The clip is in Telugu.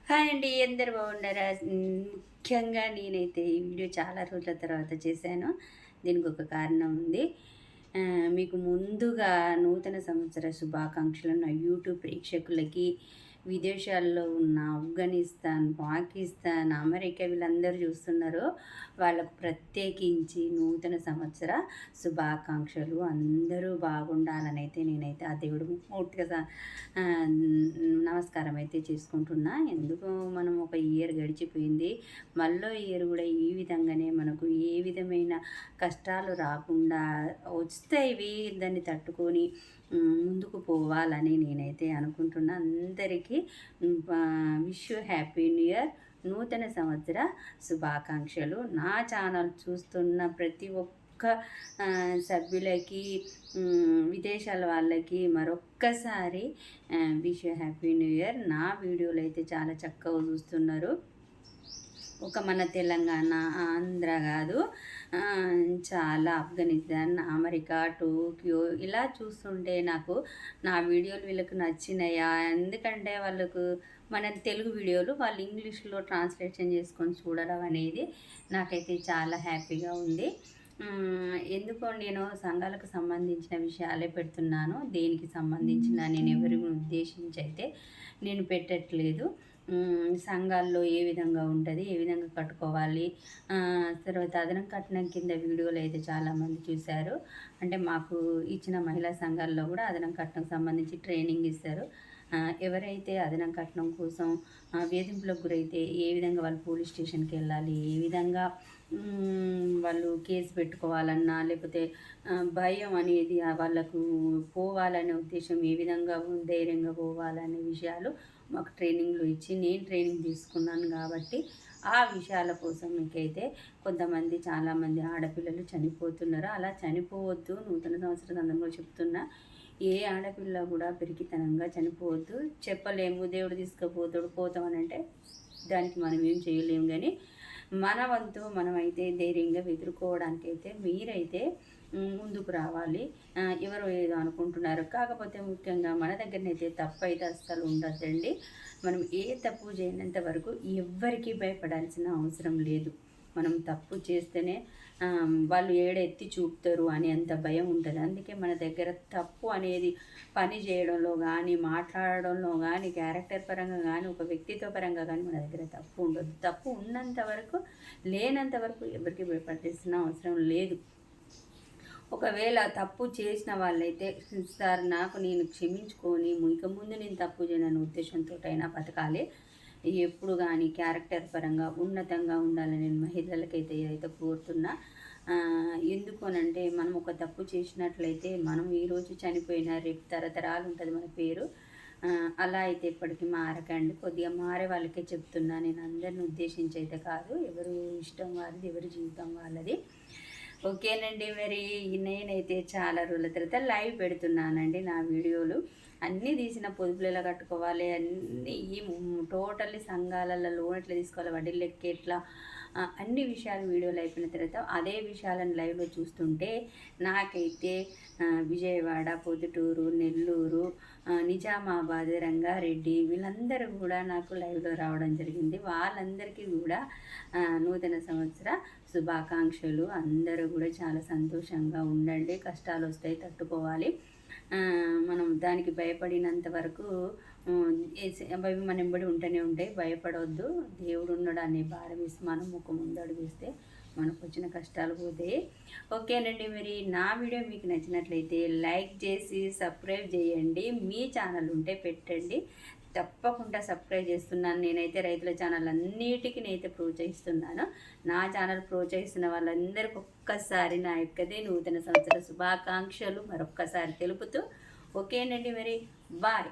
హాయ్ అండి, అందరు బాగున్నారా? ముఖ్యంగా నేనైతే ఈ వీడియో చాలా రోజుల తర్వాత చేశాను. దీనికి ఒక కారణం ఉంది. మీకు ముందుగా నూతన సంవత్సర శుభాకాంక్షలు నా యూట్యూబ్ ప్రేక్షకులకి. విదేశాల్లో ఉన్న ఆఫ్ఘనిస్తాన్, పాకిస్తాన్, అమెరికా వీళ్ళందరూ చూస్తున్నారు. వాళ్ళకు ప్రత్యేకించి నూతన సంవత్సర శుభాకాంక్షలు. అందరూ బాగుండాలని అయితే నేనైతే ఆ దేవుడు పూర్తిగా నమస్కారం అయితే చేసుకుంటున్నా. ఎందుకు మనం ఒక ఇయర్ గడిచిపోయింది, మళ్ళీ ఇయర్ కూడా ఈ విధంగానే మనకు ఏ విధమైన కష్టాలు రాకుండా వస్తాయి, దాన్ని తట్టుకొని ముందుకు పోవాలని నేనైతే అనుకుంటున్నా. అందరికీ wish you happy new year, నూతన సంవత్సర శుభాకాంక్షలు. నా ఛానల్ చూస్తున్న ప్రతి ఒక్క సభ్యులకి, విదేశాల వాళ్ళకి మరొక్కసారి wish you happy new year. నా వీడియోలు అయితే చాలా చక్కగా చూస్తున్నారు. ఒక మన తెలంగాణ, ఆంధ్ర కాదు, చాలా ఆఫ్ఘనిస్తాన్, అమెరికా, టోక్యో ఇలా చూస్తుంటే నాకు నా వీడియోలు వీళ్ళకు నచ్చినాయా. ఎందుకంటే వాళ్ళకు మన తెలుగు వీడియోలు వాళ్ళు ఇంగ్లీష్లో ట్రాన్స్లేషన్ చేసుకొని చూడడం అనేది నాకైతే చాలా హ్యాపీగా ఉంది. ఎందుకో నేను సంఘాలకు సంబంధించిన విషయాలే పెడుతున్నాను. దేనికి సంబంధించిన నేను ఎవరిని ఉద్దేశించి అయితే నేను పెట్టట్లేదు. సంఘాల్లో ఏ విధంగా ఉంటుంది, ఏ విధంగా కట్టుకోవాలి, తర్వాత అదనం కట్నం కింద వీడియోలు అయితే చాలామంది చూశారు. అంటే మాకు ఇచ్చిన మహిళా సంఘాల్లో కూడా అదనం కట్నం సంబంధించి ట్రైనింగ్ ఇస్తారు. ఎవరైతే అదనం కట్నం కోసం వేధింపులకు గురైతే ఏ విధంగా వాళ్ళు పోలీస్ స్టేషన్కి వెళ్ళాలి, ఏ విధంగా వాళ్ళు కేసు పెట్టుకోవాలన్నా, లేకపోతే భయం అనేది వాళ్ళకు పోవాలనే ఉద్దేశం, ఏ విధంగా ధైర్యంగా పోవాలనే విషయాలు మాకు ట్రైనింగ్లు ఇచ్చి నేను ట్రైనింగ్ తీసుకున్నాను. కాబట్టి ఆ విషయాల కోసం మీకైతే కొంతమంది, చాలామంది ఆడపిల్లలు చనిపోతున్నారు. అలా చనిపోవద్దు. నూతన సంవత్సర సందర్భంగా చెప్తున్నా, ఏ ఆడపిల్ల కూడా పెరిగితనంగా చనిపోవద్దు. చెప్పలేము, దేవుడు తీసుకుపోతాడు, పోతామని అంటే దానికి మనం ఏం చేయలేము. కానీ మన వంతు మనమైతే ధైర్యంగా ఎదుర్కోవడానికైతే మీరైతే ముందుకు రావాలి. ఎవరో ఏదో అనుకుంటున్నారు. కాకపోతే ముఖ్యంగా మన దగ్గరనైతే తప్పు అయితే అస్సలు ఉండద్దండి. మనం ఏ తప్పు చేయనంత వరకు ఎవ్వరికీ భయపడాల్సిన అవసరం లేదు. మనం తప్పు చేస్తేనే వాళ్ళు ఏడెత్తి చూపుతారు అని అంత భయం ఉంటుంది. అందుకే మన దగ్గర తప్పు అనేది పని చేయడంలో కానీ, మాట్లాడడంలో కానీ, క్యారెక్టర్ పరంగా కానీ, ఒక వ్యక్తిత్వ పరంగా కానీ మన దగ్గర తప్పు ఉండదు. తప్పు ఉన్నంత వరకు, లేనంత వరకు ఎవరికి భయపడాల్సిన అవసరం లేదు. ఒకవేళ తప్పు చేసిన వాళ్ళైతే, సార్ నాకు నేను క్షమించుకొని ఇక ముందు నేను తప్పు చేయనని ఉద్దేశంతో అయినా బతకాలి. ఎప్పుడు కానీ క్యారెక్టర్ పరంగా ఉన్నతంగా ఉండాలని నేను మహిళలకైతే ఏదైతే కోరుతున్నా. ఎందుకోనంటే మనం ఒక తప్పు చేసినట్లయితే మనం ఈరోజు చనిపోయినా రేపు తరతరాలు ఉంటుంది మన పేరు. అలా అయితే ఎప్పటికీ మారకండి. కొద్దిగా మారే వాళ్ళకే చెప్తున్నా, నేను అందరిని ఉద్దేశించి అయితే కాదు. ఎవరు ఇష్టం వారిది, ఎవరి జీవితం వాళ్ళది. ఓకేనండి. మరి నేనైతే చాలా రోజుల తర్వాత లైవ్ పెడుతున్నానండి. నా వీడియోలు అన్నీ తీసిన పొదుపులు ఎలా కట్టుకోవాలి, అన్నీ ఈ టోటల్లీ సంఘాలలో లోన్ ఎట్లా తీసుకోవాలి, వడ్డీ లెక్క ఎట్లా, అన్ని విషయాలు వీడియోలు అయిపోయిన తర్వాత అదే విషయాలను లైవ్లో చూస్తుంటే నాకైతే విజయవాడ, పొద్దుటూరు, నెల్లూరు, నిజామాబాద్, రంగారెడ్డి వీళ్ళందరూ కూడా నాకు లైవ్లో రావడం జరిగింది. వాళ్ళందరికీ కూడా నూతన సంవత్సర శుభాకాంక్షలు. అందరూ కూడా చాలా సంతోషంగా ఉండండి. కష్టాలు వస్తాయి, తట్టుకోవాలి. మనం దానికి భయపడినంత వరకు అవి మన వెంబడి ఉంటూనే ఉంటాయి. భయపడవద్దు. దేవుడు ఉన్నాడు అనే భారం వేసి మనం ఒక ముందు అడుగు వేస్తే మనకు వచ్చిన కష్టాలు పోతాయి. ఓకేనండి. మరి నా వీడియో మీకు నచ్చినట్లయితే లైక్ చేసి సబ్స్క్రైబ్ చేయండి. మీ ఛానల్ ఉంటే పెట్టండి. తప్పకుండా సబ్స్క్రైబ్ చేస్తున్నాను. నేనైతే రైతుల ఛానల్ అన్నిటికీ నేనైతే ప్రోత్సహిస్తున్నాను. నా ఛానల్ ప్రోత్సహిస్తున్న వాళ్ళందరికీ ఒక్కసారి నా యొక్కదే నూతన సంవత్సర శుభాకాంక్షలు మరొక్కసారి తెలుపుతూ, ఓకేనండి. మరి బాయ్.